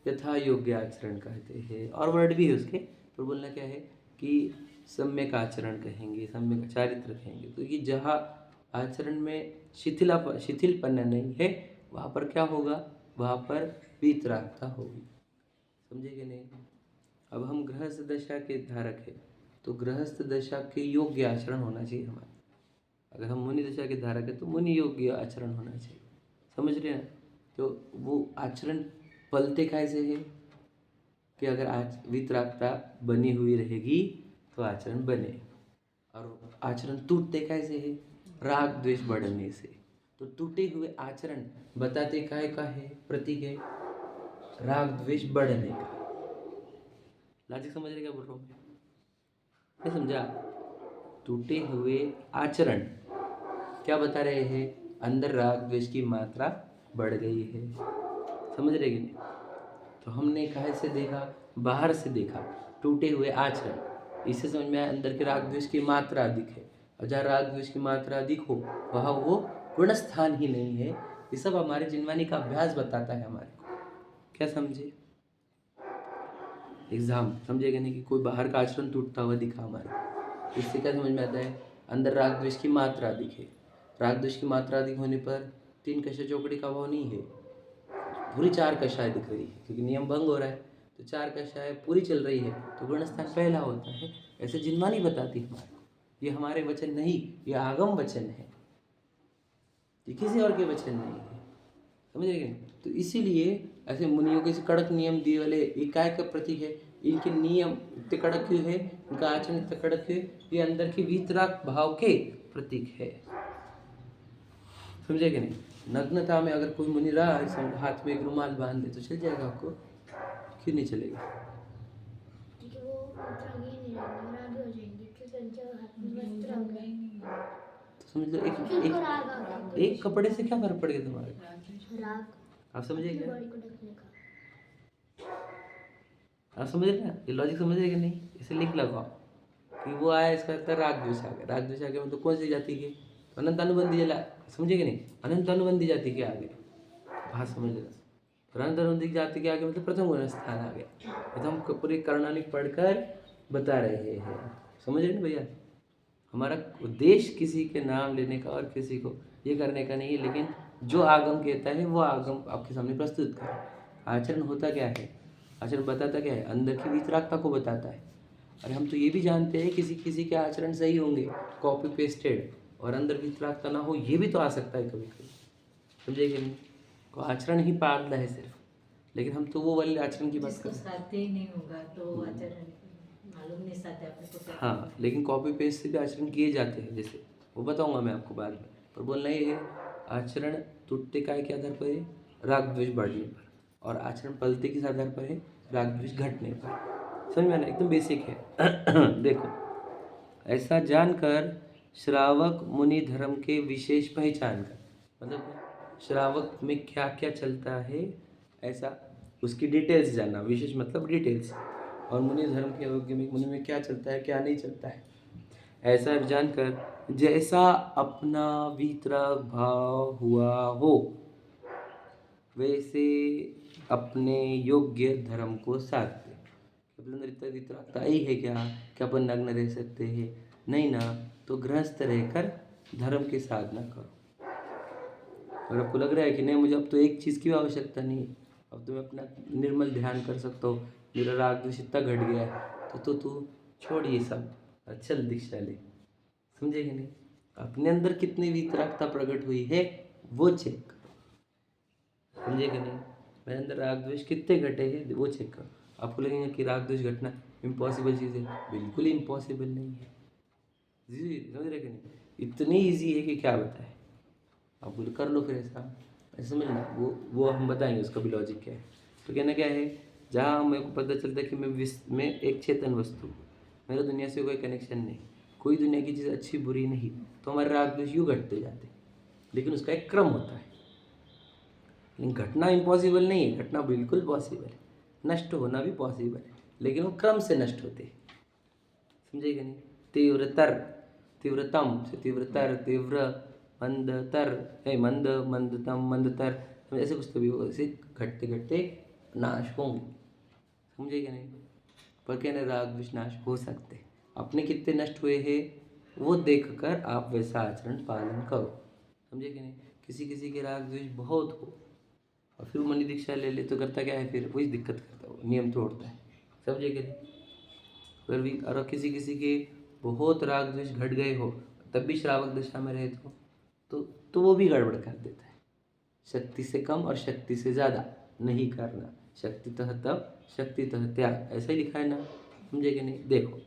यथा योग्य आचरण कहते हैं, और वर्ड भी है उसके, पर बोलना क्या है कि सम्यक आचरण कहेंगे, सम्यक चारित्र कहेंगे। तो ये जहाँ आचरण में शिथिलपन नहीं है, वहाँ पर क्या होगा, वहाँ पर वीतरागता होगी। समझे कि नहीं? अब हम गृहस्थ दशा के धारक है, तो गृहस्थ दशा के योग्य आचरण होना चाहिए हमारा। अगर हम मुनि दशा के धारक है तो मुनि योग्य आचरण होना चाहिए। समझ रहे हैं? तो वो आचरण पलते कैसे है कि अगर आज वीतरागता बनी हुई रहेगी तो आचरण बने, और आचरण टूटते कैसे है, राग द्वेष बढ़ने से। तो टूटे हुए आचरण बताते काय का है, प्रतीक है राग द्वेष बढ़ने का। लॉजिक समझ रहे क्या बोल रहा हूँ? क्या समझा? टूटे हुए आचरण क्या बता रहे हैं, अंदर राग द्वेष की मात्रा बढ़ गई है। समझ रहे कि नहीं? तो हमने कहाँ से देखा, बाहर से देखा टूटे हुए आचरण, इससे समझ में आया अंदर के राग द्वेष की मात्रा अधिक है, और जहाँ राग द्वेष की मात्रा अधिक हो वहाँ वो गुणस्थान ही नहीं है। ये सब हमारे जिनवानी का अभ्यास बताता है हमारे को। क्या समझे? एग्जाम समझेगा नहीं कि कोई बाहर का आचरण टूटता हुआ दिखा हमारे को, इससे क्या समझ में आता है, अंदर राग द्वेष की मात्रा अधिक है। राग द्वेष की मात्रा अधिक होने पर 3 कषाय चौकड़ी का भाव नहीं है, पूरी 4 कषाय दिख रही है, क्योंकि नियम भंग हो रहा है। तो 4 कषाय पूरी चल रही है तो गुणस्थान पहला होता है। ऐसे जिनवानी बताती है हमारे को। ये हमारे वचन नहीं, ये आगम वचन है, ये किसी और के वचन नहीं है। समझ रहे हैं? तो इसीलिए ऐसे मुनियों के कड़क नियम दिए वाले ये काय का प्रतीक है, इनके नियम इतने कड़क क्यों है, इनका आचरण इतना कड़क क्यों है, ये अंदर के वीतराग भाव के प्रतीक है। समझे कि नहीं? नग्नता में अगर कोई मुनि रहा है, हाथ में एक रुमाल बांध दे तो चल जाएगा आपको? क्यों नहीं चलेगा? क्योंकि वो वीतरागी नहीं रहेंगे, रागी हो जाएंगे, क्योंकि उनके हाथ में वस्त्र होंगे। तो समझ लो क्योंकि उनको राग आ गया। एक कपड़े से क्या फर्क पड़ गया तुम्हारे? राग आप समझे क्या? बॉडी को ढकने का। आप समझ रहे ना? ये लॉजिक समझ रहे कि नहीं? इसे लिख लगाओ कि वो आया, इसका अर्थ है राग द्वेष आ गया। राग द्वेष आ गया मतलब कौन सी जाति के? अनंत अनुबंधी जला। समझे कि नहीं? अनंत अनुबंधी जाति के आगे बात समझ लेना। अनंत अनुबंधी जाति के आगे मतलब प्रथम गुण स्थान आ गया। ये तो हम पूरी कर्णालिक पढ़कर बता रहे हैं। समझ रहे ना भैया? हमारा उद्देश्य किसी के नाम लेने का और किसी को ये करने का नहीं है, लेकिन जो आगम कहता है वो आगम आपके सामने प्रस्तुत करें। आचरण होता क्या है, आचरण बताता क्या है, अंदर की वीतरागता को बताता है। अरे हम तो ये भी जानते हैं किसी किसी के आचरण सही होंगे, कॉपी पेस्टेड, और अंदर वीतरागता ना हो, ये भी तो आ सकता है कभी कभी। समझे कि नहीं? को आचरण ही पालना है सिर्फ, लेकिन हम तो वो वाले आचरण की बात जिसको कर रहे हैं। साध्य ही नहीं होगा तो आचरण मालूम नहीं साध्य अपने को क्या। हाँ, लेकिन कॉपी पेस्ट से भी आचरण किए जाते हैं, जैसे वो बताऊंगा मैं आपको बाद में। पर बोलना ये है, आचरण टूटते काय के आधार पर है, राग द्वेष बढ़ने पर, और आचरण पलते किस आधार पर है, राग द्वेष घटने पर। समझ में आना? एकदम बेसिक है। देखो, ऐसा जानकर श्रावक मुनि धर्म के विशेष पहचान कर, मतलब क्या? श्रावक में क्या क्या चलता है ऐसा उसकी डिटेल्स जानना। विशेष मतलब डिटेल्स। और मुनि धर्म के योग्य में मुनि में क्या चलता है क्या नहीं चलता है, ऐसा जानकर जैसा अपना वीतराग भाव हुआ हो वैसे अपने योग्य धर्म को साध दे। अपने अंदर इतना वीतरागता ही है क्या अपन नग्न रह सकते हैं? नहीं ना, तो गृहस्थ रहकर धर्म की साधना करो। अगर आपको लग रहा है कि नहीं मुझे अब तो एक चीज़ की आवश्यकता नहीं है, अब तो मैं अपना निर्मल ध्यान कर सकता हूँ, मेरा राग द्वेष इतना घट गया है, तो तू छोड़ ये सब, चल दीक्षा ले। समझे कि नहीं? अपने अंदर कितनी वीतरागता प्रकट हुई है वो चेक करो। समझे कि नहीं? मेरे अंदर राग द्वेष कितने घटे हैं वो चेक करो। आपको लगेगा कि राग द्वेष घटना इम्पॉसिबल चीज़ है, बिल्कुल इम्पॉसिबल नहीं है जी। समझ रहे कि नहीं? इतनी ईजी है कि क्या बताए। आप बोले कर लो फिर ऐसा समझना। वो हम बताएंगे उसका भी लॉजिक क्या है। तो कहना क्या है, जहाँ मेरे को पता चलता है कि मैं एक चेतन वस्तु, मेरा दुनिया से कोई कनेक्शन नहीं, कोई दुनिया की चीज़ अच्छी बुरी नहीं, तो हमारे राग द्वेष यूँ घटते जाते हैं। लेकिन उसका एक क्रम होता है। लेकिन घटना इम्पॉसिबल नहीं है, घटना बिल्कुल पॉसिबल है, नष्ट होना भी पॉसिबल है, लेकिन वो क्रम से नष्ट होते हैं। समझेगा नहीं? तीव्रतम से तीव्रतर, तीव्र मंदतर, मंद मंदतम मंदतर, ऐसे कुछ तो भी हो, ऐसे घटते घटते नाश होंगे, समझे कि नहीं। पर कहने राग द्वेष नाश हो सकते हैं। अपने कितने नष्ट हुए हैं वो देखकर आप वैसा आचरण पालन करो, समझे कि नहीं। किसी किसी के राग द्वेष बहुत हो और फिर वो मनी दीक्षा ले ले तो करता क्या है, फिर वही दिक्कत करता है, वो नियम तोड़ता है, समझे कि नहीं। फिर भी और किसी किसी के बहुत राग द्वेष घट गए हो तब भी श्रावक दशा में रहे तो वो भी गड़बड़ कर देता है। शक्ति से कम और शक्ति से ज़्यादा नहीं करना, शक्तितः तप शक्तितः त्याग, ऐसा ही लिखा है ना, समझे कि नहीं। देखो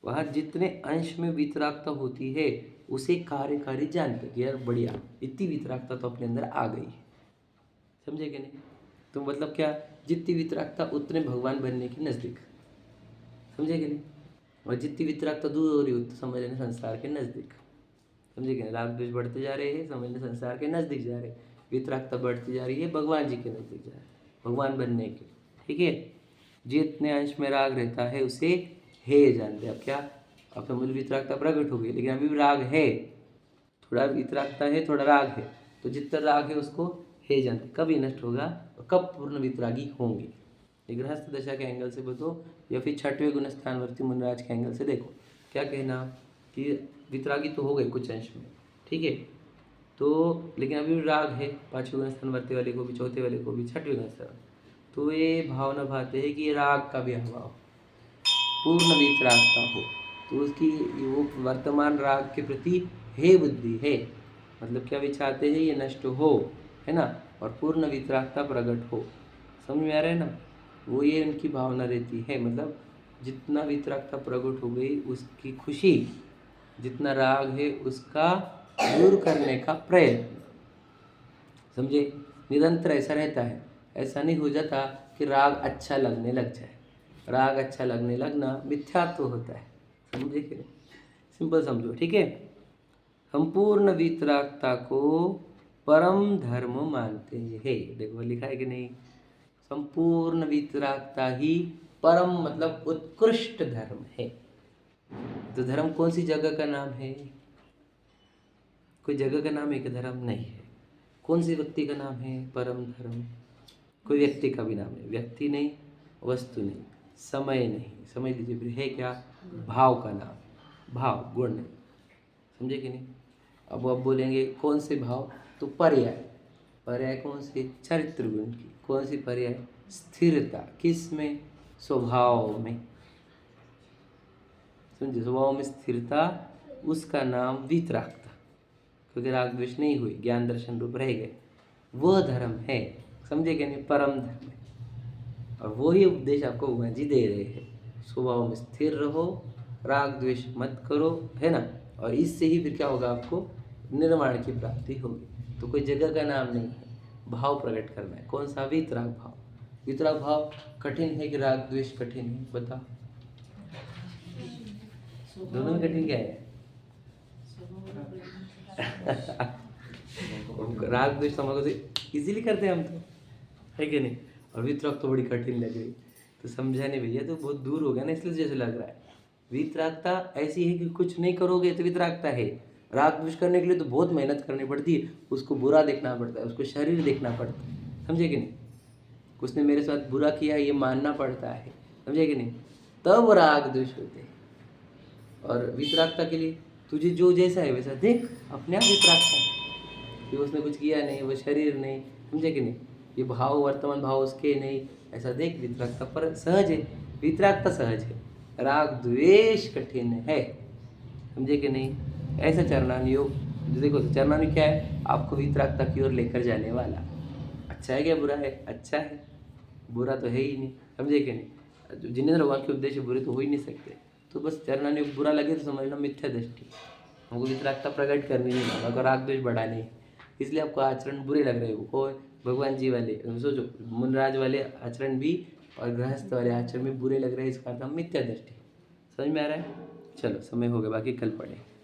वहाँ जितने अंश में वितरागता होती है उसे कार्यकारी जानते कि यार बढ़िया इतनी वितरागता तो अपने अंदर आ गई है, समझे कि नहीं। तो मतलब क्या, जितनी वितरागता उतने भगवान बनने के नज़दीक, समझे कि नहीं। और जितनी वितरागता दूर हो रही हो तो समझ लेना संसार के नज़दीक, समझे कि नहीं। राग द्वेष बढ़ते जा रहे हैं, समझ लेना संसार के नज़दीक जा रहे हैं। वितरागता बढ़ती जा रही है, भगवान जी के नज़दीक जा रहे हैं, भगवान बनने के, ठीक है। जितने अंश में राग रहता है उसे हे जानते हैं। अब क्या, अब समझ लो वितरागता प्रकट हो गई लेकिन अभी भी राग है, थोड़ा वितरागता है थोड़ा राग है, तो जितना राग है उसको हे जानते। कब ये नष्ट होगा और कब पूर्ण वितरागी होंगे, ये गृहस्थ दशा के एंगल से बताओ या फिर छठवें गुणस्थानवर्ती मुनराज के एंगल से देखो। क्या कहना कि वितरागी तो हो गए कुछ अंश में, ठीक है, तो लेकिन अभी भी राग है, पाँचवें गुणस्थानवर्ती वाले को भी, चौथे वाले को भी, छठवें गुणस्थान, तो ये भावना भाते हैं कि ये राग का भी अभाव, पूर्ण वितरागता हो, तो उसकी वो वर्तमान राग के प्रति हे बुद्धि है, मतलब क्या भी चाहते हैं ये नष्ट हो, है ना, और पूर्ण वितरागता प्रकट हो, समझ में आ रहा है ना। वो ये उनकी भावना रहती है, मतलब जितना वितरागता प्रकट हो गई उसकी खुशी, जितना राग है उसका दूर करने का प्रयत्न, समझे। निरंतर ऐसा रहता है, ऐसा नहीं हो जाता कि राग अच्छा लगने लग जाए। राग अच्छा लगने लगना मिथ्यात्व होता है, समझे कि नहीं। सिंपल समझो, ठीक है। हम पूर्ण वितरागता को परम धर्म मानते हैं, देखो लिखा है कि नहीं, संपूर्ण वितरागता ही परम मतलब उत्कृष्ट धर्म है। तो धर्म कौन सी जगह का नाम है, कोई जगह का नाम है कि धर्म नहीं है। कौन सी व्यक्ति का नाम है परम धर्म, कोई व्यक्ति का भी नाम है, व्यक्ति नहीं, वस्तु नहीं, समय नहीं, समझ लीजिए फिर है क्या, भाव का नाम, भाव गुण नहीं, समझे कि नहीं। अब आप बोलेंगे कौन से भाव, तो पर्याय, पर्याय कौन से, चरित्र गुण की, कौन सी पर्याय, स्थिरता, किस में, स्वभाव में, समझे, स्वभाव में स्थिरता, उसका नाम वितरागता, क्योंकि राग द्वेष नहीं हुई, ज्ञान दर्शन रूप रह गए, वह धर्म है, समझे कि नहीं, परम धर्म है। और वही उपदेश आपको भगवान जी दे रहे हैं, स्वभाव में स्थिर रहो, राग द्वेष मत करो, है ना, और इससे ही फिर क्या होगा, आपको निर्माण की प्राप्ति होगी। तो कोई जगह का नाम नहीं है, भाव प्रकट करना है, कौन सा, वितराग भाव। वितराग भाव कठिन है कि राग द्वेष कठिन है, बताओ, दोनों में कठिन क्या है। राग द्वेष समझो इजीली करते हैं हम तो, है कि नहीं, और वितराग तो बड़ी कठिन लग रही, तो समझा नहीं भैया, तो बहुत दूर हो गया ना, इसलिए जैसे लग रहा है। वितरागता ऐसी है कि कुछ नहीं करोगे तो वितरागता है, राग द्वेष करने के लिए तो बहुत मेहनत करनी पड़ती है, उसको बुरा देखना पड़ता है, उसको शरीर देखना पड़ता है, समझे कि नहीं। उसने मेरे साथ बुरा किया ये मानना पड़ता है, समझे कि नहीं, तब राग द्वेष होते हैं। और वितरागता के लिए तुझे जो जैसा है वैसा देख, अपने आप वितरागता है कि उसने कुछ किया नहीं, वो शरीर नहीं, समझे कि नहीं, ये भाव वर्तमान भाव उसके नहीं, ऐसा देख, वितरागता पर सहज है, वितरागता सहज है, राग द्वेष कठिन है, समझे कि नहीं। ऐसा चरणानुयोग देखो, चरणानुयोग क्या है, आपको वितरागता की ओर लेकर जाने वाला। अच्छा है क्या बुरा है, अच्छा है, बुरा तो है ही नहीं, समझे कि नहीं। जिनेंद्र भगवान के उद्देश्य बुरे तो हो ही नहीं सकते, तो बस चरणानुयोग बुरा लगे तो समझना मिथ्या दृष्टि, हमको वितरागता प्रकट करनी नहीं, हमको राग द्वेष बढ़ाने, इसलिए आपको आचरण बुरे लग रहे हो। कोई भगवान जी वाले सोचो, मुनराज वाले आचरण भी और गृहस्थ वाले आचरण में बुरे लग रहे हैं, इसका अर्थ हम मिथ्या दृष्टि, समझ में आ रहा है। चलो समय हो गया, बाकी कल पढ़ें।